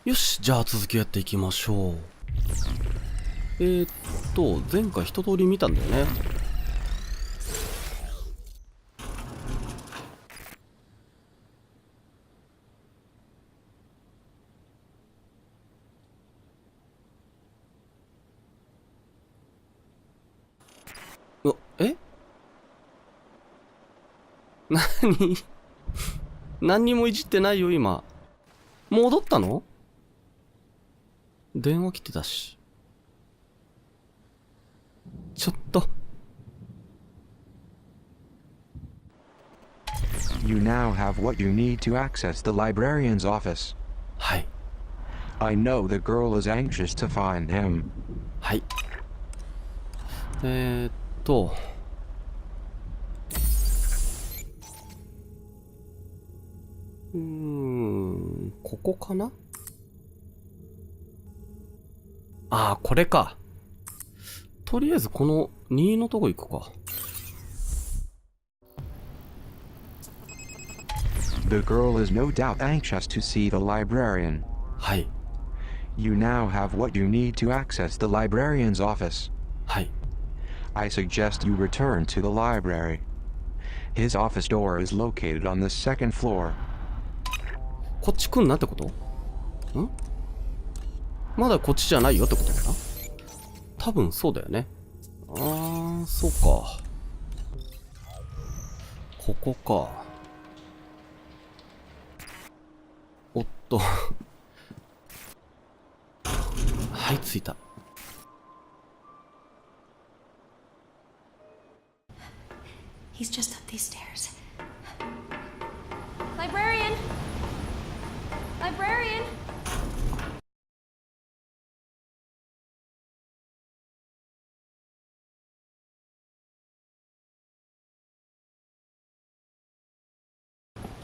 よし、じゃあ続きやっていきましょう。前回一通り見たんだよね。え何何にもいじってないよ、今。戻ったの？電話来てたし。ちょっと。You now have what you need to access the librarian's office. はい。I know the girl is anxious to find him. はい。ここかな？ああ、これか。とりあえずこの2のとこ行くか。The girl is no doubt anxious to see the librarian. はい。You now have what you need to access the librarian's office. はい。I suggest you return to the library. His office door is located on the second floor. こっち来んなってこと？ん？まだこっちじゃないよってことかな？多分そうだよね。そうか。ここか。おっと。はい、着いた。He's just up these stairs. Librarian! Librarian!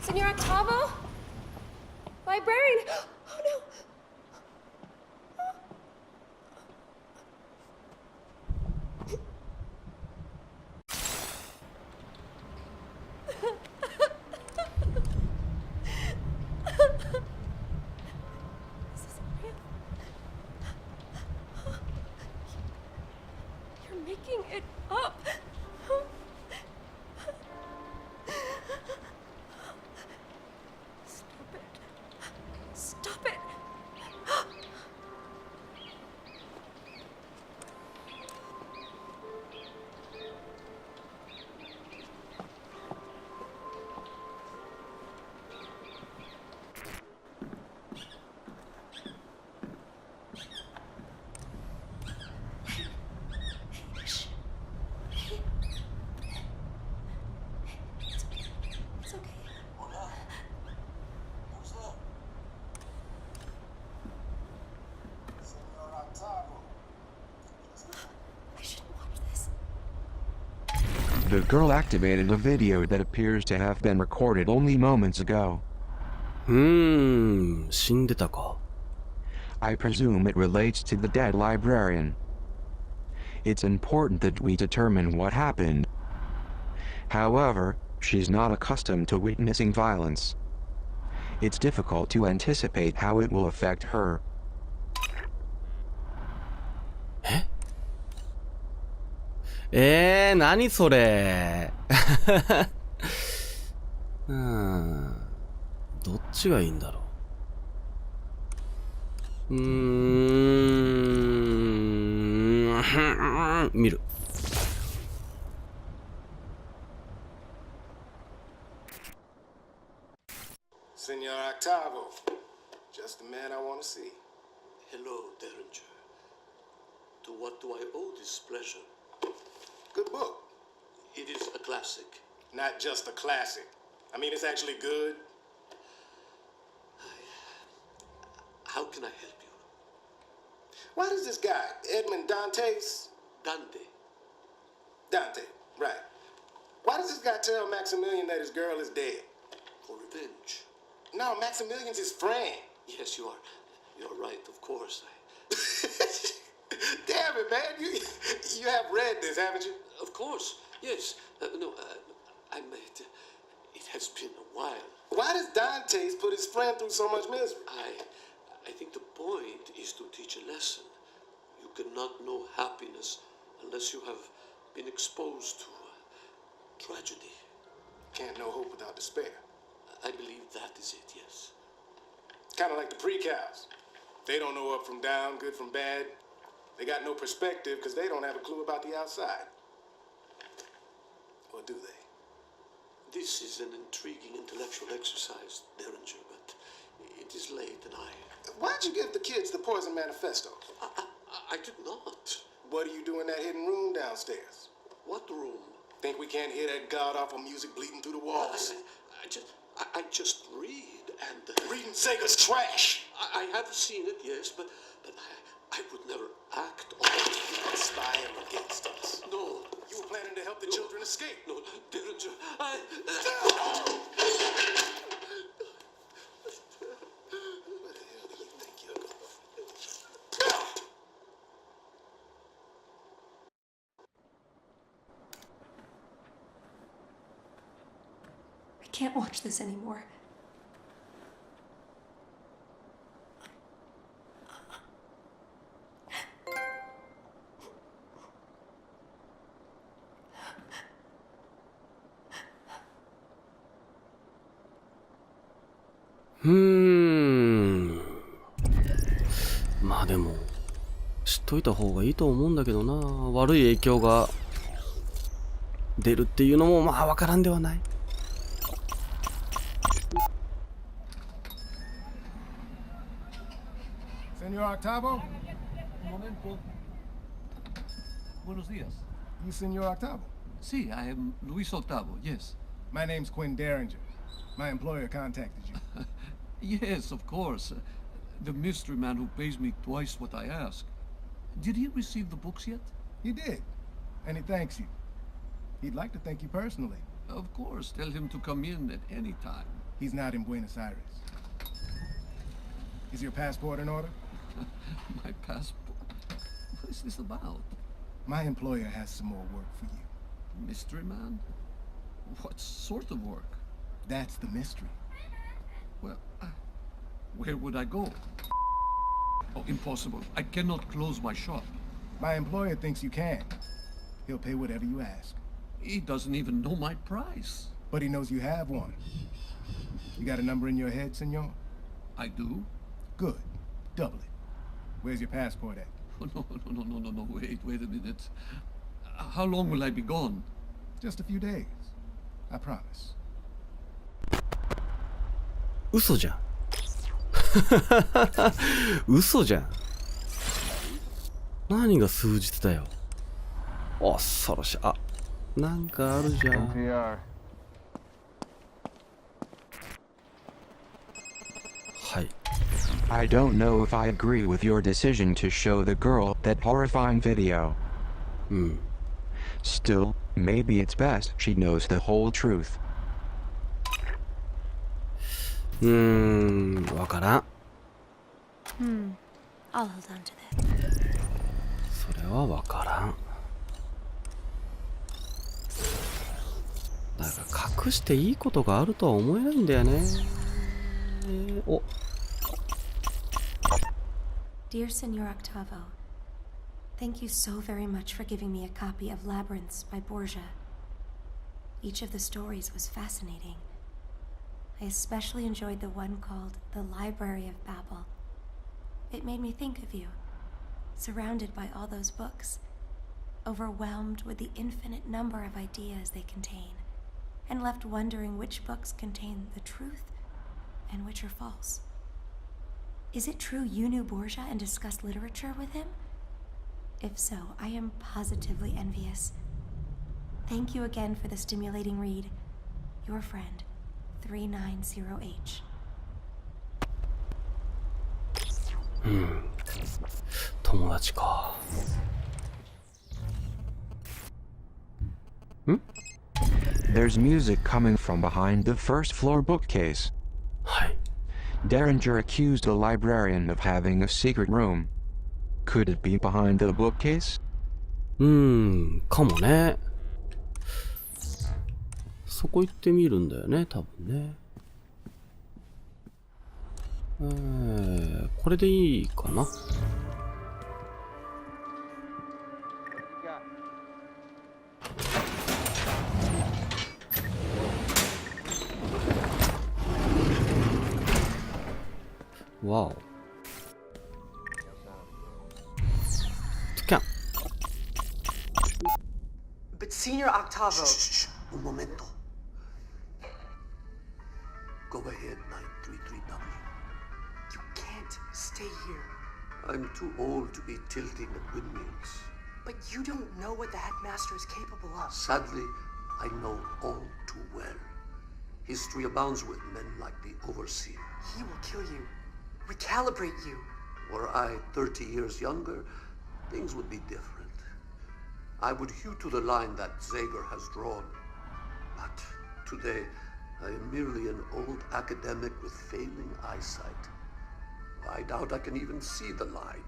Senor Octavo? Librarian! Oh no! You're making it up. Stop it. Stop it. Shh. It's okay. I shouldn't watch this. The girl activated a video that appears to have been recorded only moments ago. 死んでたか。I presume it relates to the dead librarian. It's important that we determine what happened. However, she's not accustomed to witnessing violence. It's difficult to anticipate how it will affect her. 何それ。どっちがいいんだろう。見る。Senor Octavo, just the man I want to see. Hello, Derringer. To what do I owe this pleasure? Good book. It is a classic. Not just a classic. I mean, it's actually good. How can I help you? Why does this guy, Edmond Dantes? Dante. Dante, right. Why does this guy tell Maximilian that his girl is dead? For revenge. No, Maximilian's his friend. Yes, you are. You're right, of course. Damn it, man. You have read this, haven't you? Of course, yes. I meant it has been a while. Why does Dantes put his friend through so much misery? I think the point is to teach a lesson. You cannot know happiness unless you have been exposed to tragedy. Can't know hope without despair. I believe that is it, yes. Kind of like the pre-cows. They don't know up from down, good from bad. They got no perspective because they don't have a clue about the outside. Or do they? This is an intriguing intellectual exercise, Derringer, but it is late and Why'd you give the kids the Poison Manifesto? I did not. What do you do in that hidden room downstairs? What room? Think we can't hear that god-awful music bleeding through the walls? I just read and... Reading Sega's trash! I have seen it, yes, but I would never act on it. Spying against us. No. You were planning to help the children escape. No, Derringer, Where the hell do you think you're going? I can't watch this anymore.うーん。まあでも、知っといた方がいいと思うんだけどな。悪い影響が出るっていうのもまあわからんではない。Senor Octavo? Un momento. Buenos días. You Senor Octavo? Sí, I am Luis Octavo, yes. My name's Quinn Derringer. My employer contacted you. Yes, of course. The mystery man who pays me twice what I ask. Did he receive the books yet? He did. And he thanks you. He'd like to thank you personally. Of course. Tell him to come in at any time. He's not in Buenos Aires. Is your passport in order? My passport? What is this about? My employer has some more work for you. Mystery man? What sort of work? That's the mystery. Well, where would I go? Oh, impossible. I cannot close my shop. My employer thinks you can. He'll pay whatever you ask. He doesn't even know my price. But he knows you have one. You got a number in your head, senor? I do? Good. Double it. Where's your passport at? Oh, no, wait a minute. How long will I be gone? Just a few days. I promise. 嘘じゃん。嘘じゃん。何が数日だよ。恐ろしい。あ、なんかあるじゃん。はい。I don't know if I agree with your decision to show the girl that horrifying video. Still, maybe it's best she knows the whole truth. わからん。I'll hold on to that. それはわからん。だから隠していいことがあるとは思えないんだよね。お。Dear Senor Octavo, thank you so very much for giving me a copy of Labyrinths by Borgia. Each of the stories was fascinating. I especially enjoyed the one called The Library of Babel. It made me think of you, surrounded by all those books, overwhelmed with the infinite number of ideas they contain, and left wondering which books contain the truth and which are false. Is it true you knew Borgia and discussed literature with him? If so, I am positively envious. Thank you again for the stimulating read. Your friend, 390H. 友達か。There's music coming from behind the first floor bookcase. はい。Derringer accused the librarian of having a secret room. Could it be behind the bookcase? かもね。そこ行ってみるんだよね、多分ね。これでいいかな。わお。スキャン。But Senior Octavo. Shh, un momento. Go ahead, 933W. You can't stay here. I'm too old to be tilting at windmills. But you don't know what the headmaster is capable of. Sadly, I know all too well. History abounds with men like the Overseer. He will kill you, recalibrate you. Were I 30 years younger, things would be different. I would hew to the line that Zager has drawn. But today, I am merely an old academic with failing eyesight. I doubt I can even see the line.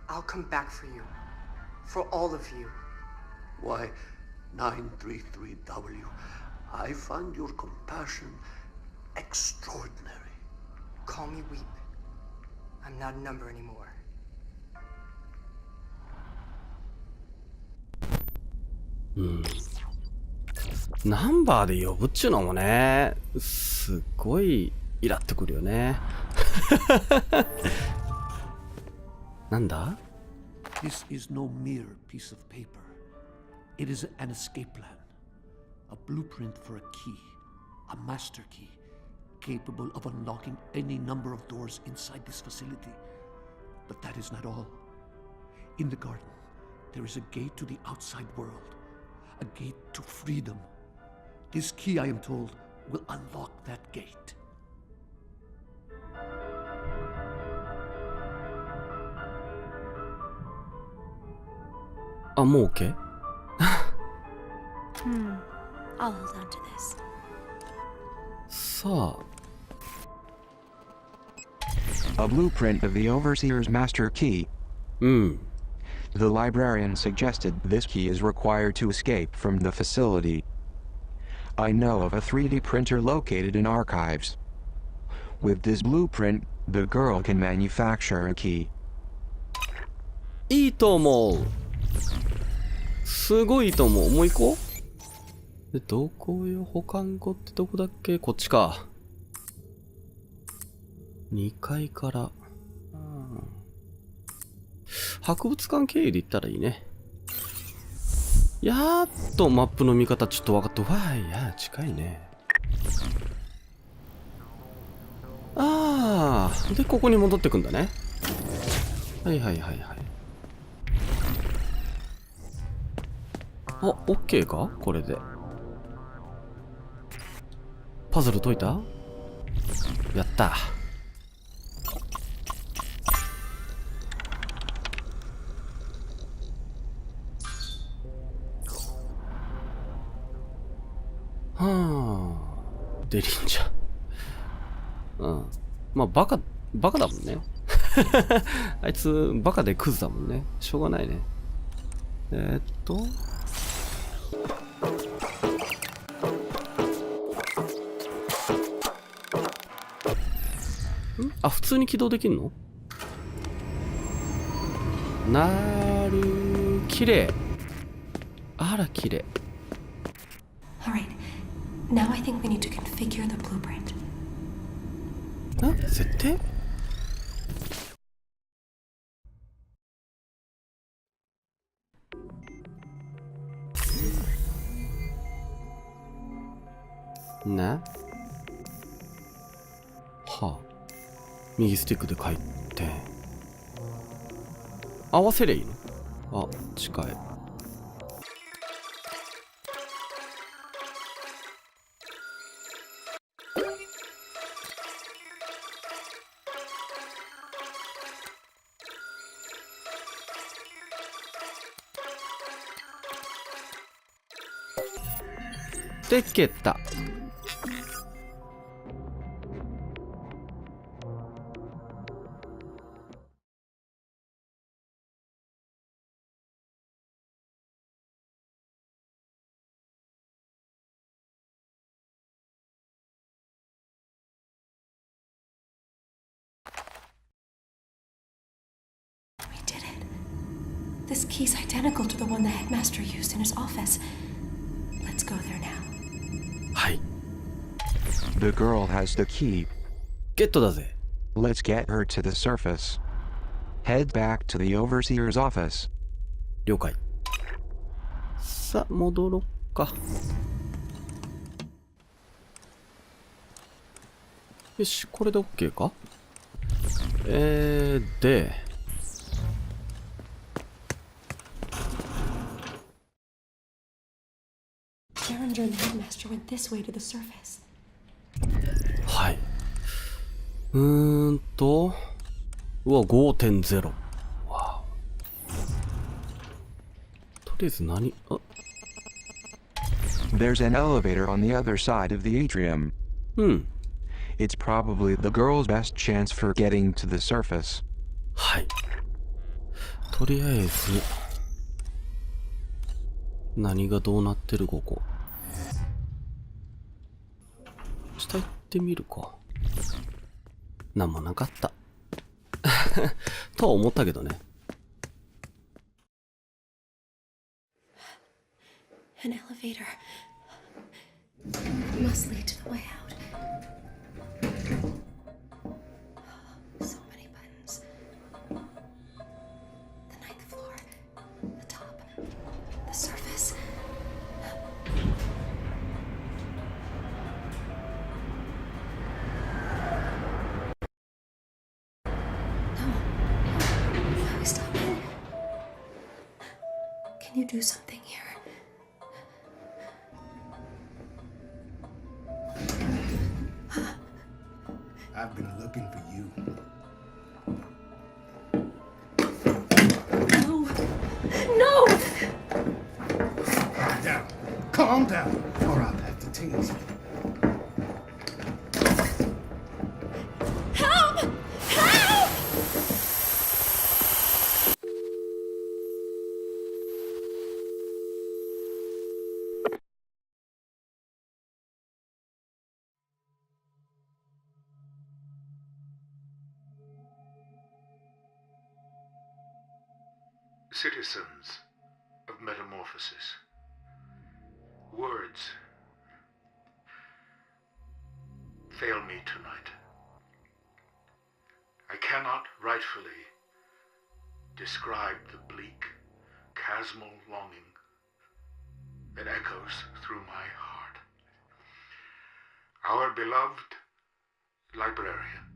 I'll come back for you. For all of you. Why, 933W, I find your compassion extraordinary. Call me Weep. I'm not a number anymore. ナンバーで呼ぶっちゅうのもね、すっごいイラってくるよね。なんだ？ This is no mere piece of paper. It is an escape plan. A blueprint for a key. A master key. Capable of unlocking any number of doors inside this facility. But that is not all. In the garden, there is a gate to the outside world. A gate to freedom. This key, I am told, will unlock that gate. I'm okay. I'll hold on to this. さあ、 A blueprint of the Overseer's master key. The librarian suggested this key is required to escape from the facility. I know of a 3D printer located in archives. With this blueprint, the girl can manufacture a key. いいと思う。すごいいいと思う。もう行こう。で、どこよ、保管庫ってどこだっけ？こっちか。2階から。博物館経由で行ったらいいね。やっとマップの見方ちょっと分かった。わーい、や近いね。ああ、で、ここに戻ってくんだね。はいはいはいはい。あ、オッケーかこれで。パズル解いた？やった。はあ、デリンジャー。まあ、バカだもんね。あいつ、バカでクズだもんね。しょうがないね。あ、普通に起動できんの？なる、綺麗。あら、綺麗。Alright, now I think we need to configure the blueprint. 設定？な？はあ。右スティックで回転。合わせりゃいいの？あ、近い。でけた。This key's identical to the one the headmaster used in his office. Let's go there now. はい。 The girl has the key. ゲットだぜ。 Let's get her to the surface. Head back to the overseer's office. 了解。さあ、戻ろっか。よし、これで OK か？で、Derringer and the headmaster went this way to the surface. はい。うわ、5.0。わお。とりあえず何？あ、 There's an elevator on the other side of the atrium. うん。 It's probably the girl's best chance for getting to the surface. はい。とりあえず、何がどうなってるここ。下行ってみるか。なんもなかった。とは思ったけどね。An elevator. It must lead to the way out. So many buttons. The ninth floor. The top. The surface. No. Why are we stopping? Can you do something here? I've been looking for you. No! No! Calm down. Calm down, or I'll have to tase you. Help! Help! Citizens of Metamorphosis. Words fail me tonight. I cannot rightfully describe the bleak, chasmal longing that echoes through my heart. Our beloved librarian,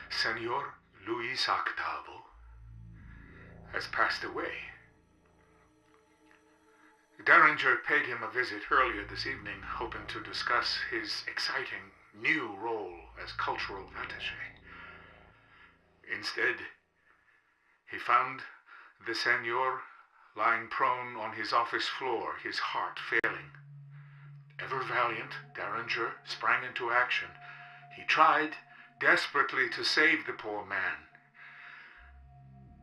Senor Luis Octavo, has passed away. Derringer paid him a visit earlier this evening, hoping to discuss his exciting new role as cultural attaché. Instead, he found the Senor lying prone on his office floor, his heart failing. Ever valiant, Derringer sprang into action. He tried desperately to save the poor man.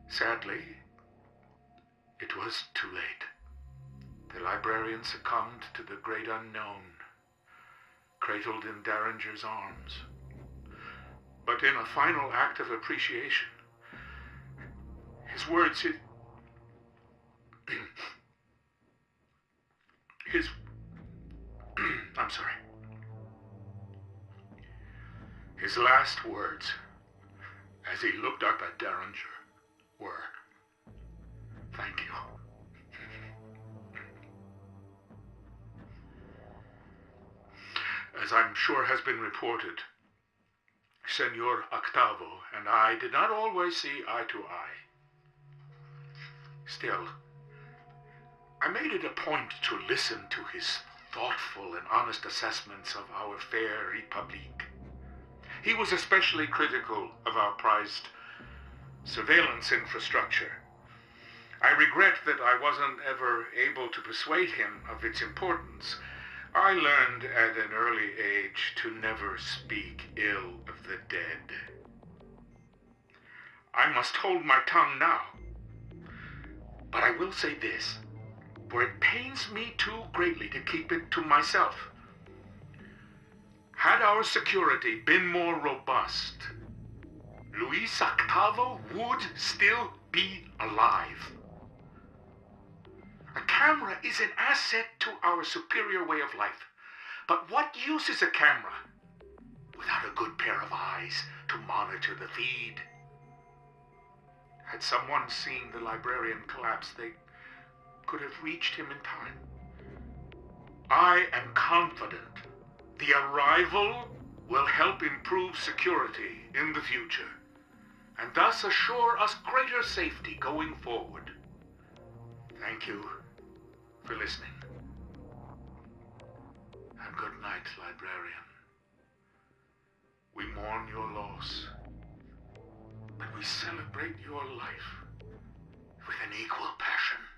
Sadly, it was too late. The librarian succumbed to the great unknown, cradled in Derringer's arms. But in a final act of appreciation, his words, I'm sorry. His last words, as he looked up at Derringer, were, "Thank you." As I'm sure has been reported, Senor Octavo and I did not always see eye to eye. Still, I made it a point to listen to his thoughtful and honest assessments of our fair République. He was especially critical of our prized surveillance infrastructure. I regret that I wasn't ever able to persuade him of its importance. I learned at an early age to never speak ill of the dead. I must hold my tongue now. But I will say this, for it pains me too greatly to keep it to myself. Had our security been more robust, Luis Octavo would still be alive. A camera is an asset to our superior way of life. But what use is a camera without a good pair of eyes to monitor the feed? Had someone seen the librarian collapse, they could have reached him in time. I am confident the arrival will help improve security in the future, and thus assure us greater safety going forward. Thank you for listening. And good night, librarian. We mourn your loss, but we celebrate your life with an equal passion.